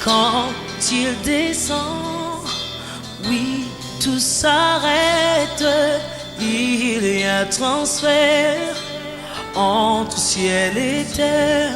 Quand il descend, oui, tout s'arrête. Il y a transfert entre ciel et terre.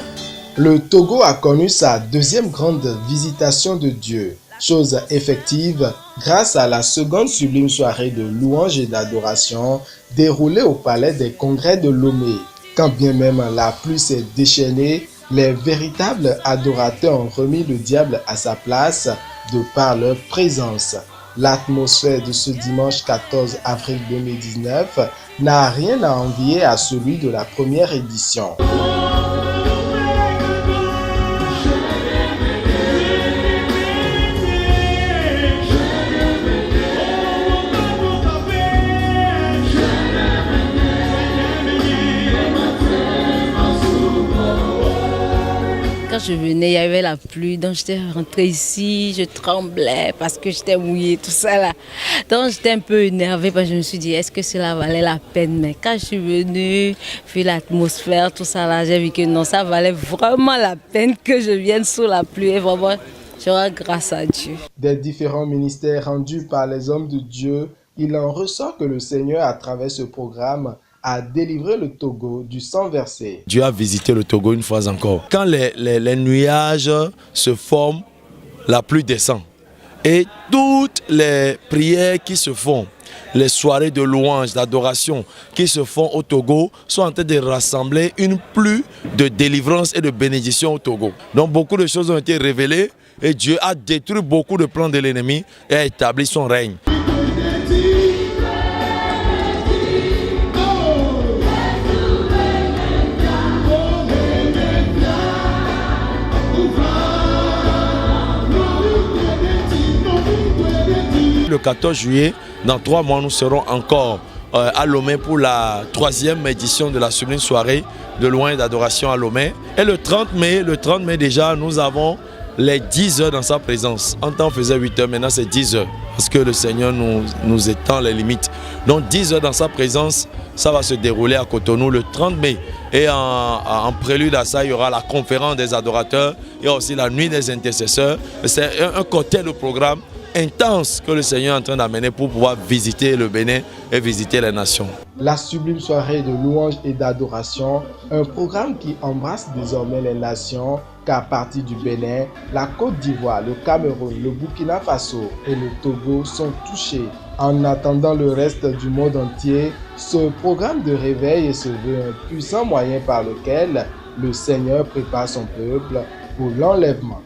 Le Togo a connu sa deuxième grande visitation de Dieu, chose effective grâce à la seconde sublime soirée de louange et d'adoration déroulée au Palais des Congrès de Lomé. Quand bien même la pluie s'est déchaînée, les véritables adorateurs ont remis le diable à sa place de par leur présence. L'atmosphère de ce dimanche 14 avril 2019 n'a rien à envier à celui de la première édition. Quand je venais, il y avait la pluie, donc j'étais rentrée ici, je tremblais parce que j'étais mouillée, tout ça là. Donc j'étais un peu énervée parce que je me suis dit, est-ce que cela valait la peine? Mais quand je suis venue, vu l'atmosphère, tout ça là, j'ai vu que non, ça valait vraiment la peine que je vienne sous la pluie. Et vraiment, je rends grâce à Dieu. Des différents ministères rendus par les hommes de Dieu, il en ressort que le Seigneur, à travers ce programme, a délivré le Togo du sang versé. Dieu a visité le Togo une fois encore. Quand les nuages se forment, la pluie descend. Et toutes les prières qui se font, les soirées de louange, d'adoration qui se font au Togo sont en train de rassembler une pluie de délivrance et de bénédiction au Togo. Donc beaucoup de choses ont été révélées et Dieu a détruit beaucoup de plans de l'ennemi et a établi son règne. Le 14 juillet, dans 3 mois, nous serons encore à Lomé pour la 3e édition de la sublime soirée de louange et d'adoration à Lomé. Et le 30 mai déjà, nous avons les 10 heures dans sa présence. En temps, on faisait 8 heures, maintenant c'est 10 heures. Parce que le Seigneur nous étend les limites. Donc 10 heures dans sa présence, ça va se dérouler à Cotonou le 30 mai. Et en prélude à ça, il y aura la conférence des adorateurs. Il y a aussi la nuit des intercesseurs. C'est un cocktail de programme intense que le Seigneur est en train d'amener pour pouvoir visiter le Bénin et visiter les nations. La sublime soirée de louange et d'adoration, un programme qui embrasse désormais les nations, car partir du Bénin, la Côte d'Ivoire, le Cameroun, le Burkina Faso et le Togo sont touchés. En attendant le reste du monde entier, ce programme de réveil se veut un puissant moyen par lequel le Seigneur prépare son peuple pour l'enlèvement.